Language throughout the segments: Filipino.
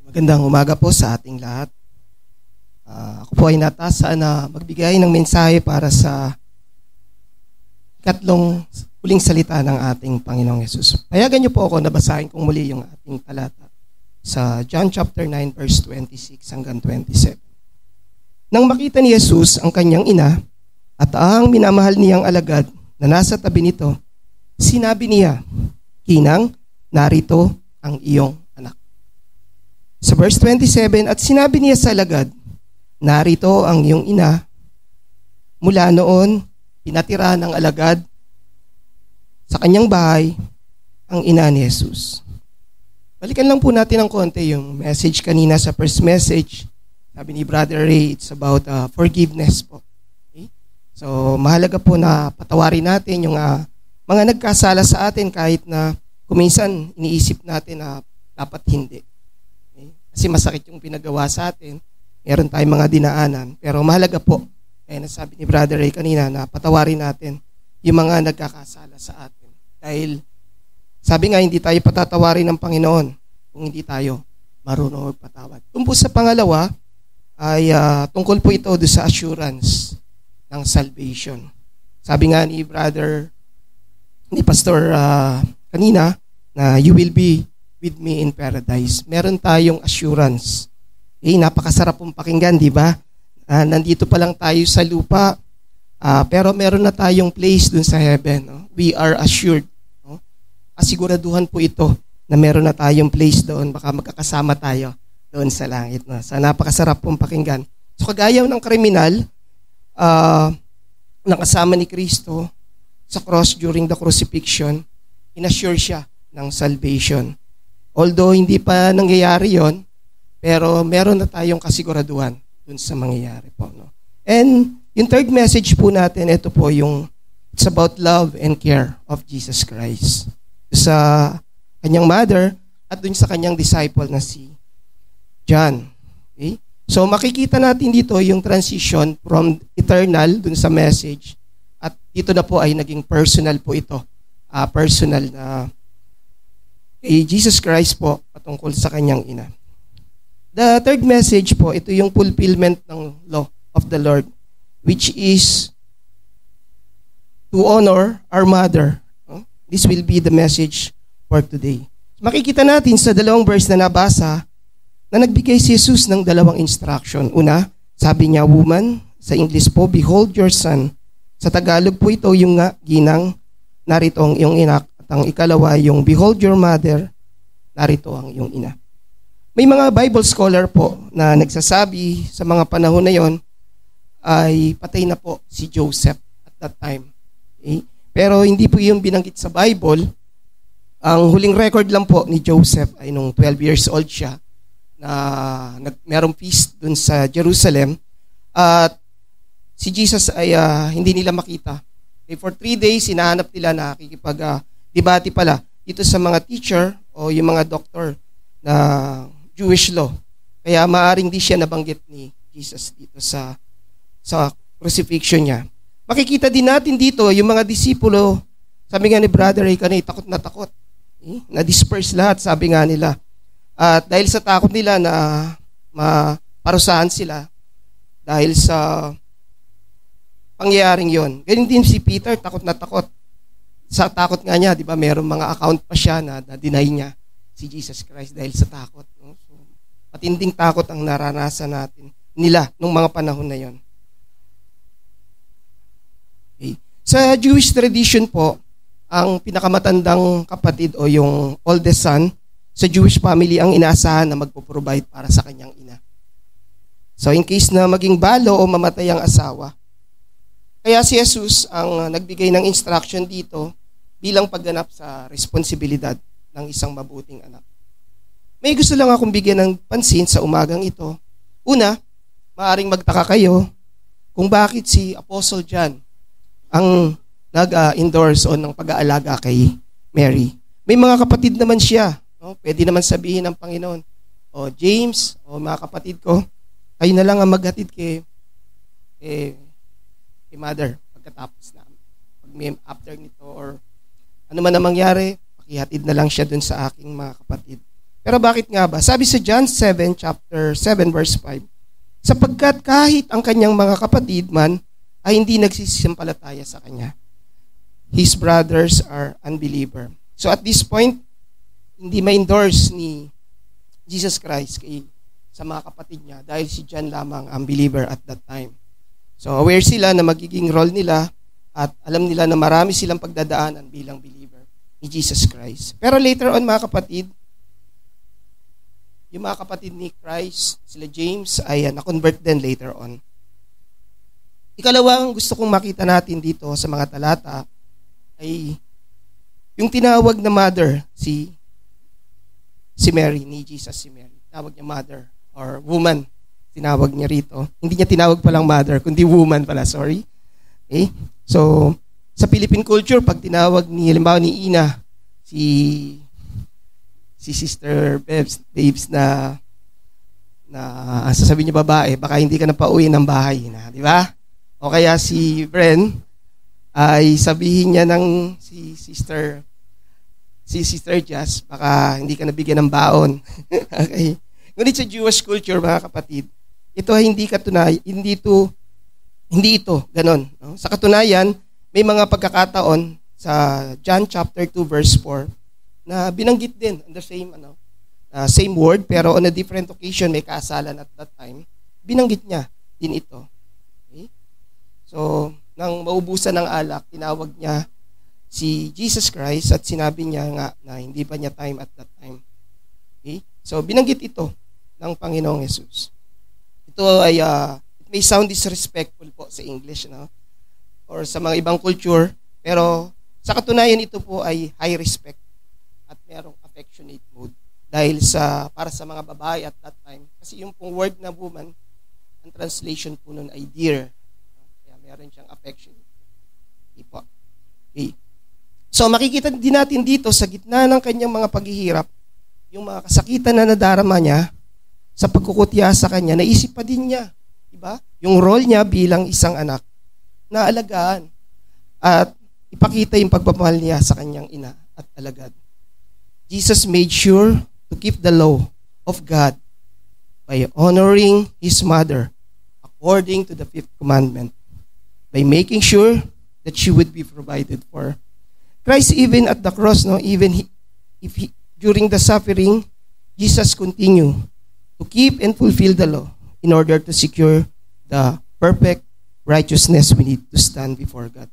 Magandang umaga po sa ating lahat. Ako po ay natasa na magbigay ng mensahe para sa ikatlong huling salita ng ating Panginoong Yesus. Payagan niyo po ako na basahin kong muli yung ating talata sa John chapter 9 verse 26 hanggang 27. Nang makita ni Jesus ang kanyang ina at ang minamahal niyang alagad na nasa tabi nito, sinabi niya, "Kinang, narito ang iyong anak." Sa verse 27, at sinabi niya sa alagad, "Narito ang iyong ina." Mula noon, pinatira ng alagad sa kanyang bahay ang ina ni Jesus. Balikan lang po natin ng konti yung message kanina sa first message. Sabi ni Brother Ray, it's about forgiveness po. Okay? So, mahalaga po na patawarin natin yung mga nagkasala sa atin kahit na kuminsan iniisip natin na dapat hindi. Kasi masakit yung pinagawa sa atin. Meron tayong mga dinaanan. Pero mahalaga po, kaya nasabi ni Brother Ray kanina, na patawarin natin yung mga nagkakasala sa atin. Dahil sabi nga, hindi tayo patatawarin ng Panginoon kung hindi tayo marunong magpatawad. Tungkol sa pangalawa, ay tungkol po ito sa assurance ng salvation. Sabi nga ni Pastor kanina, na you will be with me in paradise. Meron tayong assurance. Napakasarap pong pakinggan, di ba? Nandito pa lang tayo sa lupa, pero meron na tayong place dun sa heaven. No? We are assured. No? Asiguraduhan po ito na meron na tayong place doon. Baka magkakasama tayo doon sa langit. No? So, napakasarap pong pakinggan. So, kagaya ng kriminal, nakasama ni Kristo sa cross during the crucifixion, inassure siya ng salvation. Although hindi pa nangyayari yon, pero meron na tayong kasiguraduhan dun sa mangyayari po. No? And yung third message po natin, ito po yung it's about love and care of Jesus Christ. Sa kanyang mother at dun sa kanyang disciple na si John. Okay? So makikita natin dito yung transition from eternal dun sa message at dito na po ay naging personal po ito. Personal na kay Jesus Christ po patungkol sa kanyang ina. The third message po, ito yung fulfillment ng law of the Lord, which is to honor our mother. This will be the message for today. Makikita natin sa dalawang verse na nabasa na nagbigay si Jesus ng dalawang instruction. Una, sabi niya, "Woman," sa English po, "Behold your son." Sa Tagalog po ito yung ginang, "Narito ang iyong ina." Ang ikalawa, yung "Behold your mother," narito ang iyong ina. May mga Bible scholar po na nagsasabi sa mga panahon na yon ay patay na po si Joseph at that time. Okay? Pero hindi po yung binanggit sa Bible. Ang huling record lang po ni Joseph ay nung 12 years old siya na merong feast dun sa Jerusalem at si Jesus ay hindi nila makita. Okay, for 3 days, hinahanap nila na debate pala dito sa mga teacher o yung mga doctor na Jewish law. Kaya maaring di siya nabanggit ni Jesus dito sa crucifixion niya. Makikita din natin dito yung mga disipulo, sabi nga ni Brother Ray kanina, takot na takot. Na-disperse lahat, sabi nga nila. At dahil sa takot nila na maparusahan sila dahil sa pangyayaring yon. Ganyan din si Peter, takot na takot. Sa takot nga niya, di ba, mayroong mga account pa siya na deny niya si Jesus Christ dahil sa takot. No? So, matinding takot ang naranasan nila nung mga panahon na yon. Okay. Sa Jewish tradition po, ang pinakamatandang kapatid o yung oldest son sa Jewish family ang inaasahan na magpo-provide para sa kanyang ina. So in case na maging balo o mamatay ang asawa, kaya si Jesus ang nagbigay ng instruction dito bilang pagganap sa responsibilidad ng isang mabuting anak. May gusto lang akong bigyan ng pansin sa umagang ito. Una, maaring magtaka kayo kung bakit si Apostle John ang nag-endorse o ng pag-aalaga kay Mary. May mga kapatid naman siya. No? Pwede naman sabihin ng Panginoon, "O James, o mga kapatid ko, kayo na lang ang maghatid kay mother pagkatapos na after nito or ano man ang mangyari, pakihatid na lang siya dun sa aking mga kapatid." Pero bakit nga ba? Sabi sa John 7, chapter 7, verse 5, sapagkat kahit ang kanyang mga kapatid man ay hindi nagsisisampalataya sa kanya, his brothers are unbeliever. So at this point, hindi ma-endorse ni Jesus Christ sa mga kapatid niya dahil si John lamang ang believer at that time. So aware sila na magiging role nila at alam nila na marami silang pagdadaanan bilang believer ni Jesus Christ. Pero later on mga kapatid, yung mga kapatid ni Christ, sila James, ay na-convert din later on. Ikalawang gusto kong makita natin dito sa mga talata ay yung tinawag na mother, si Mary, ni Jesus si Mary. Tinawag niya mother or woman. Tinawag niya rito. Hindi niya tinawag palang mother, kundi woman pala, sorry. Okay? So, sa Philippine culture, pag tinawag ni, halimbawa ni Ina, si Sister Babes na sasabihin niya babae, baka hindi ka na pauwi ng bahay na, di ba? O kaya si Bren ay sabihin niya ng si Sister Jazz, baka hindi ka nabigyan ng baon. Okay. Ngunit sa Jewish culture, mga kapatid, ito ay hindi ito ganon. No? Sa katunayan, may mga pagkakataon sa John chapter 2 verse 4 na binanggit din on the same word, pero on a different occasion, may kasalan at that time, binanggit niya din ito. Okay? So, nang maubusan ng alak, tinawag niya si Jesus Christ at sinabi niya nga na hindi pa niya time at that time. Okay? So, binanggit ito ng Panginoong Jesus. Ito ay, it may sound disrespectful po sa English, no? Or sa mga ibang culture, pero sa katunayan ito po ay high respect at merong affectionate mood. Dahil para sa mga babae at that time, kasi yung pong word na woman, ang translation po nun ay dear. Kaya meron siyang affectionate. Okay po. Okay. So makikita din natin dito sa gitna ng kanyang mga paghihirap, yung mga kasakitan na nadarama niya, sa pagkukutya sa kanya, naisip pa din niya, diba? Yung role niya bilang isang anak na alagaan at ipakita yung pagmamahal niya sa kanyang ina at alagad. Jesus made sure to keep the law of God by honoring his mother according to the 5th commandment, by making sure that she would be provided for. Christ even at the cross, during the suffering, Jesus continued to keep and fulfill the law in order to secure the perfect righteousness we need to stand before God.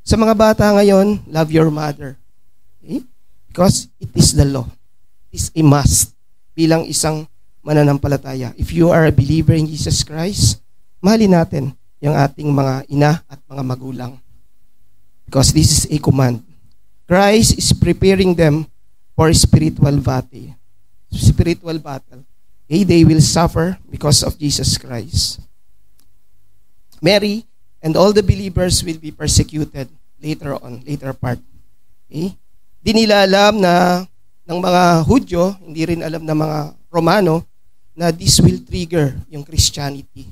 Sa mga bata ngayon, love your mother. Okay? Because it is the law. It is a must bilang isang mananampalataya. If you are a believer in Jesus Christ, mahalin natin yung ating mga ina at mga magulang. Because this is a command. Christ is preparing them for spiritual battle. Spiritual battle. Okay, they will suffer because of Jesus Christ. Mary and all the believers will be persecuted later part. Okay? Di nila alam na ng mga Hudyo, hindi rin alam ng mga Romano, na this will trigger yung Christianity.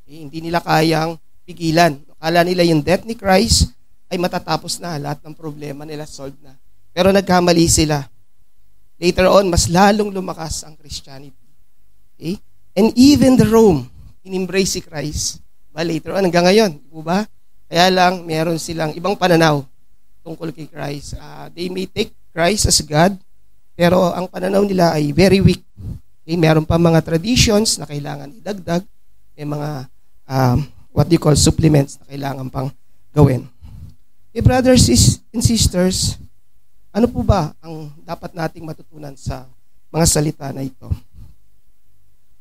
Okay? Hindi nila kayang pigilan. Akala nila yung death ni Christ ay matatapos na, lahat ng problema nila solved na. Pero nagkamali sila. Later on, mas lalong lumakas ang Christianity. Okay? And even the Rome, in-embrace si Christ. Later on, hanggang ngayon, di ba? Kaya lang, meron silang ibang pananaw tungkol kay Christ. They may take Christ as God, pero ang pananaw nila ay very weak. Okay? Meron pa mga traditions na kailangan idagdag, may mga supplements na kailangan pang gawin. Okay, brothers and sisters, ano po ba ang dapat nating matutunan sa mga salita na ito?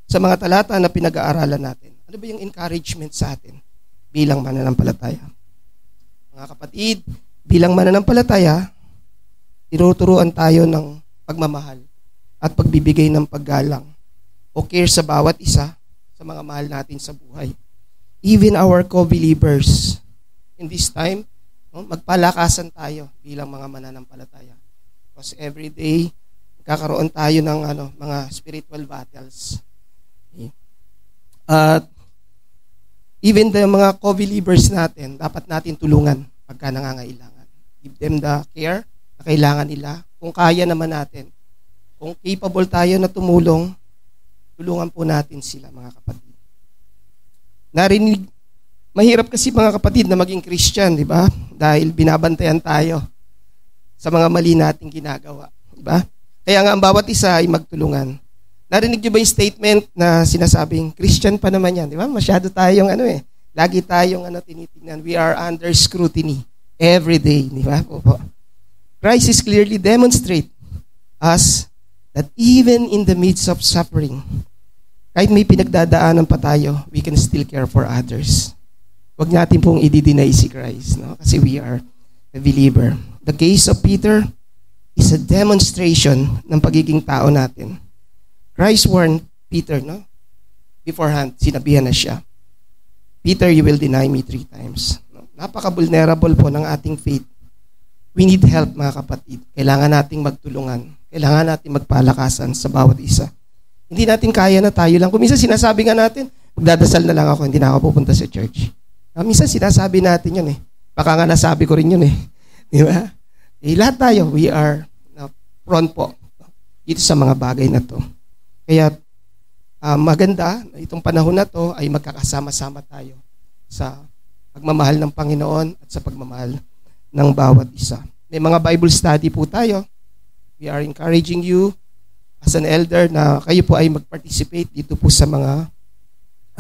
Sa mga talata na pinag-aaralan natin, ano ba yung encouragement sa atin bilang mananampalataya? Mga kapatid, bilang mananampalataya, tinuturuan tayo ng pagmamahal at pagbibigay ng paggalang o care sa bawat isa sa mga mahal natin sa buhay. Even our co-believers. In this time, magpalakasan tayo bilang mga mananampalataya. Because every day, magkakaroon tayo ng mga spiritual battles. Okay. At even the mga co-believers natin, dapat natin tulungan pagka nangangailangan. Give them the care na kailangan nila. Kung kaya naman natin, Kung capable tayo na tumulong, tulungan po natin sila, mga kapatid. Mahirap kasi mga kapatid na maging Christian, di ba? Dahil binabantayan tayo sa mga mali nating ginagawa, di ba? Kaya nga ang bawat isa ay magtulungan. Narinig niyo ba yung statement na sinasabing, Christian pa naman yan, di ba? Masyado tayong lagi tayong tinitingnan. We are under scrutiny every day, di ba? Christ is clearly demonstrate us that even in the midst of suffering, kahit may pinagdadaanan pa tayo, we can still care for others. Huwag natin pong i-deny si Christ, no? Kasi we are a believer. The case of Peter is a demonstration ng pagiging tao natin. Christ warned Peter, no? Beforehand, sinabihan na siya, Peter, you will deny me 3 times. No? Napaka-vulnerable po ng ating faith. We need help, mga kapatid. Kailangan nating magtulungan. Kailangan nating magpalakasan sa bawat isa. Hindi natin kaya na tayo lang. Kung minsan sinasabi nga natin, magdadasal na lang ako, hindi na ako pupunta sa church. Minsan sinasabi natin yun Baka nga nasabi ko rin yun Di ba? Lahat tayo, we are prone po dito sa mga bagay na to. Kaya maganda, itong panahon na to ay magkakasama-sama tayo sa pagmamahal ng Panginoon at sa pagmamahal ng bawat isa. May mga Bible study po tayo. We are encouraging you as an elder na kayo po ay mag-participate dito po sa mga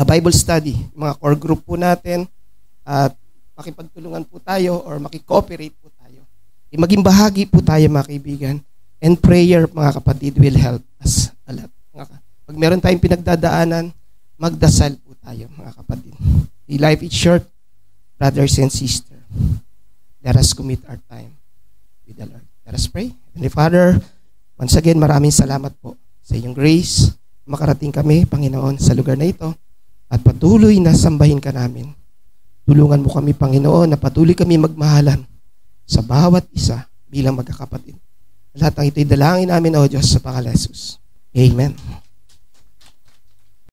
Bible study, mga core group po natin, at makipagtulungan po tayo or makikooperate po tayo. Maging bahagi po tayo, mga kaibigan, and prayer, mga kapatid, will help us a lot. Pag meron tayong pinagdadaanan, magdasal po tayo, mga kapatid. The life is short, brothers and sisters. Let us commit our time with the Lord. Let us pray. Heavenly Father, once again, maraming salamat po sa iyong grace. Makarating kami, Panginoon, sa lugar na ito at patuloy na sambahin ka namin. Tulungan mo kami, Panginoon, na patuloy kami magmahalan sa bawat isa bilang magkakapatid. Lahat ng ito'y dalangin namin, O Diyos, sa pangalan ni Jesus. Amen.